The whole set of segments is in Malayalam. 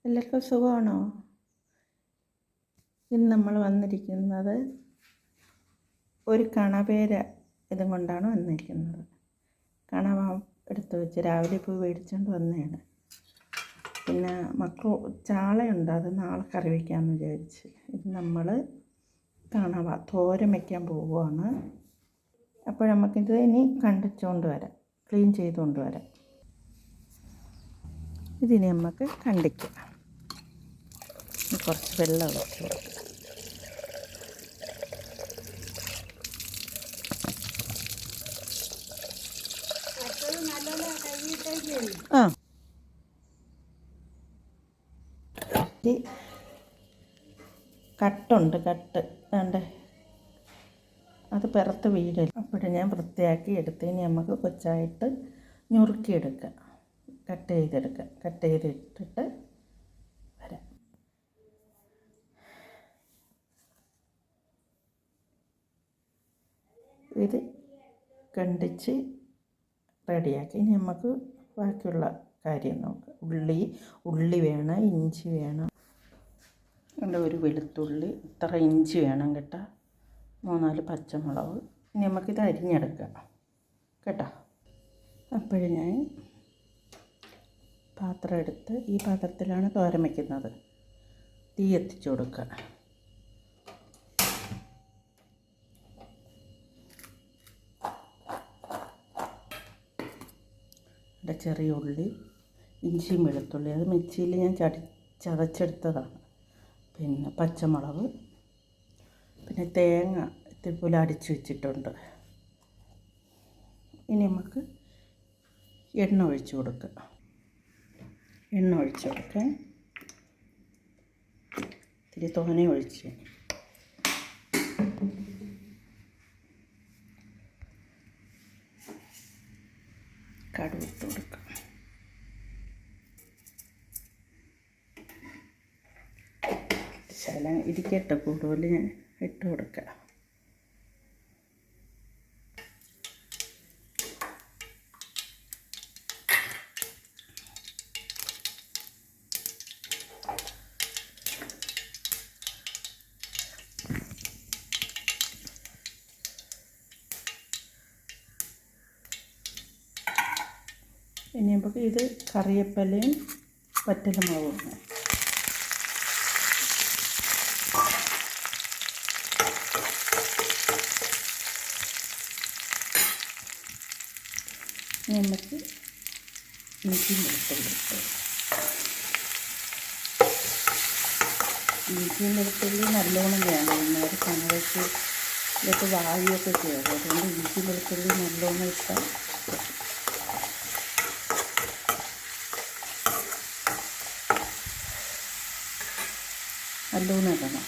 എല്ലാവർക്കും സുഖമാണോ? ഇന്ന് നമ്മൾ വന്നിരിക്കുന്നത് ഒരു കണവേര ഇതും കൊണ്ടാണ് വന്നിരിക്കുന്നത്. കണവ എടുത്ത് വെച്ച് രാവിലെ പോയി മേടിച്ചുകൊണ്ട് വന്നതാണ്. പിന്നെ ചാളയുണ്ട്, അത് നാളെ കറി വയ്ക്കാമെന്ന് വിചാരിച്ച്. ഇത് നമ്മൾ കണവ തോരൻ വയ്ക്കാൻ പോവുകയാണ്. അപ്പോൾ നമുക്കിത് ഇനി കണ്ടിച്ചുകൊണ്ട് വരാം, ക്ലീൻ ചെയ്തുകൊണ്ട് വരാം. ഇതിനെ നമുക്ക് കണ്ടിക്കാം. കുറച്ച് വെള്ളം ഒഴിച്ച് കൊടുക്കുക. കട്ടുണ്ട്, വേണ്ടേ, അത് പിറത്ത് വീടില്ല. അപ്പോഴും ഞാൻ വൃത്തിയാക്കി എടുത്തതിന് നമുക്ക് കൊച്ചായിട്ട് ഞുറുക്കിയെടുക്കാം, കട്ട് ചെയ്തിട്ടിട്ട് വരാം. ഇത് കണ്ടിച്ച് റെഡിയാക്കി. ഇനി നമുക്ക് ബാക്കിയുള്ള കാര്യം നോക്കാം. ഉള്ളി വേണം, ഇഞ്ചി വേണം, ഒരു വെളുത്തുള്ളി, ഇത്ര ഇഞ്ചി വേണം കേട്ടോ, 3-4 പച്ചമുളക്. ഇനി നമുക്കിത് അരിഞ്ഞെടുക്കാം കേട്ടോ. അപ്പോഴും ഞാൻ പാത്രം എടുത്ത്, ഈ പാത്രത്തിലാണ് തോരൻ വയ്ക്കുന്നത്. തീ എത്തിച്ചു കൊടുക്കുക. ചെറിയ ഉള്ളി, ഇഞ്ചിയും വെളുത്തുള്ളി, അത് മിക്സിയിൽ ഞാൻ ചതച്ചെടുത്തതാണ്. പിന്നെ പച്ചമുളക്, പിന്നെ തേങ്ങ ഇത്തിരി അടിച്ച് വെച്ചിട്ടുണ്ട്. ഇനി നമുക്ക് എണ്ണ ഒഴിച്ച് കൊടുക്കാം. ഇത്തിരി തോനെ ഒഴിച്ച്, കടുക് ഇട്ട് കൊടുക്കാം. ശകലം ഇരിക്കട്ടെ, കൂടുതൽ ഞാൻ ഇട്ട് കൊടുക്കാം. ഇനി നമുക്ക് ഇത് കറിവേപ്പിലയും വറ്റൽമുളകും നമുക്ക് ഇഞ്ചിയും വെളുത്തുള്ളി നല്ലോണം വേണം. ഇന്നൊരു കണവയ്ക്ക് ഇതൊക്കെ വായുവൊക്കെ ചെയ്യും. അതുകൊണ്ട് ഇഞ്ചി വെളുത്തുള്ളി നല്ലോണം ഇട്ടാൽ നല്ലോണം ഇടണം.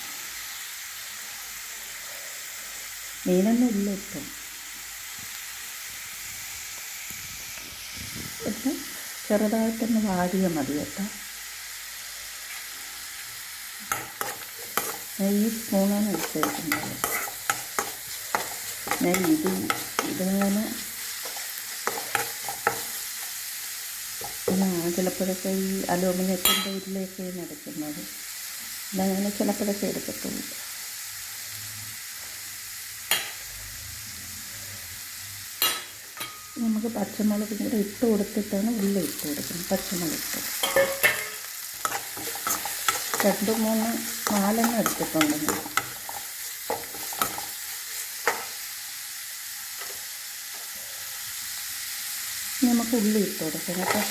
മീനൊന്നും ഇല്ല ഇപ്പം. പക്ഷെ ചെറുതായിട്ടൊന്ന് വാടിയാൽ മതി കേട്ടോ. ഞാൻ ഈ സ്പൂണാണ് എടുത്തിരിക്കുന്നത്. ഞാൻ ഇതിങ്ങനെ ചിലപ്പോഴൊക്കെ ഈ അലൂമിനിയത്തിൻ്റെ ഇതിലേക്കാണ് എടുക്കുന്നത്. അങ്ങനെ ചിലപ്പോഴൊക്കെ എടുക്കത്തുള്ളൂ. നമുക്ക് പച്ചമുളക് കൂടെ ഇട്ട് കൊടുത്തിട്ടാണ് ഉള്ളി ഇട്ട് കൊടുക്കുന്നത്. പച്ചമുളക് ഇട്ട് 2-3-4 എടുത്തിട്ടുണ്ട് ഞാൻ. നമുക്ക് ഉള്ളി ഇട്ട് കൊടുക്കാം കേട്ടോ.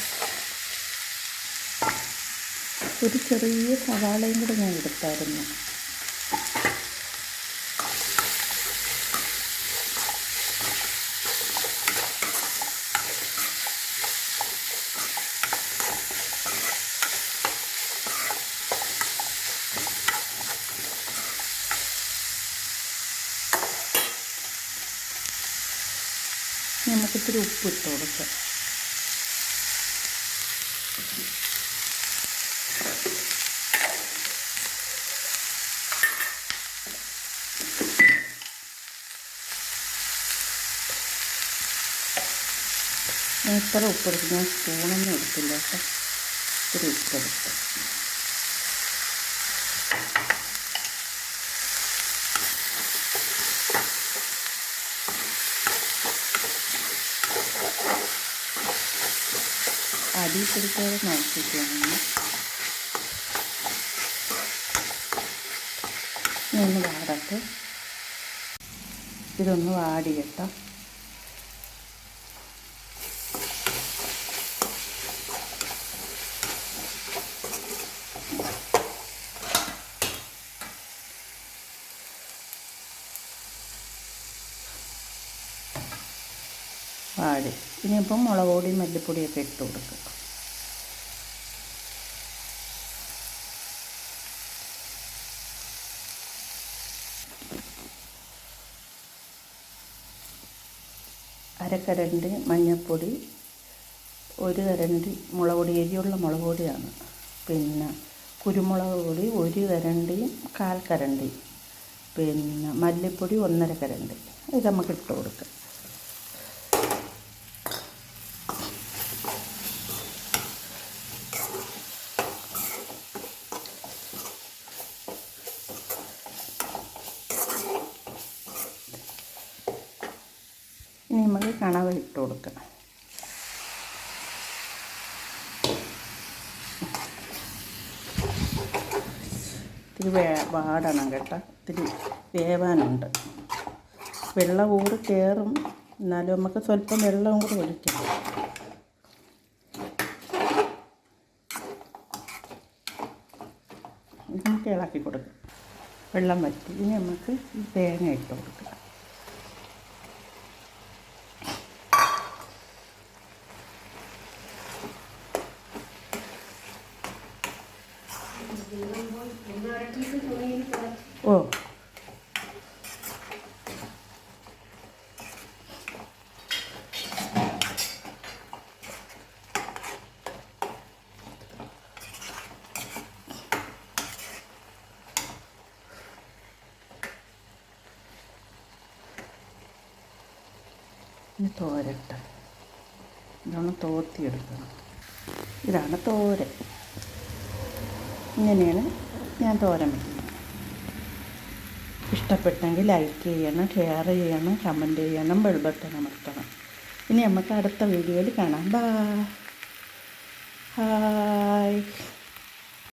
ഒരു ചെറിയ സവാളയും കൂടെ ഞാൻ എടുത്തായിരുന്നു. നമുക്കിത്തിരി ഉപ്പ് ഇട്ട് കൊടുക്കാം. ഇത്ര ഉപ്പെടുത്ത് ഞാൻ സ്പൂണൊന്നും എടുത്തില്ല കേട്ടോ. ഇത്തിരി ഉപ്പെടുത്ത് അടി പിടിക്കാതെ നോക്കിയിട്ടാണ് ഒന്ന് വാടട്ടെ. ഇതൊന്ന് വാടി കേട്ടോ. വാടി ഇനിയിപ്പം മുളക് പൊടി മല്ലിപ്പൊടിയൊക്കെ ഇട്ട് കൊടുക്കുക. അരക്കരണ്ടി മഞ്ഞൾപ്പൊടി, 1 കരണ്ടി മുളക് പൊടി, എരിയുള്ള മുളക് പൊടിയാണ്. പിന്നെ കുരുമുളക് പൊടി 1 കരണ്ടിയും 1/4 കരണ്ടി, പിന്നെ മല്ലിപ്പൊടി 1/2 കരണ്ടി. ഇത് നമുക്ക് ഇട്ട് കൊടുക്കാം. ഇനി നമുക്ക് കണവ ഇട്ട് കൊടുക്കാം. ഇത്തിരി വാടണം കേട്ടോ, ഇത്തിരി വേവാനുണ്ട്. വെള്ളം കൂടി കയറും, എന്നാലും നമുക്ക് സ്വല്പം വെള്ളം കൂടി ഒഴിക്കണം. നമുക്ക് ഇളക്കി കൊടുക്കാം. വെള്ളം വറ്റി ഇനി നമുക്ക് ഈ തേങ്ങ ഇട്ട് കൊടുക്കാം. ഓ ഇനി തോരട്ടെ. ഇതാണ് തോർത്തിയെടുക്കണം. ഇതാണ് തോരൻ. ഇങ്ങനെയാണ് ഞാൻ തോരൻ വയ്ക്കുന്നത്. ഇഷ്ടപ്പെട്ടെങ്കിൽ ലൈക്ക് ചെയ്യണം, ഷെയർ ചെയ്യണം, കമൻറ്റ് ചെയ്യണം, ബെൽ ബട്ടൺ അമർത്തണം. ഇനി നമുക്ക് അടുത്ത വീഡിയോയിൽ കാണാം. ബൈ. ഹായ്.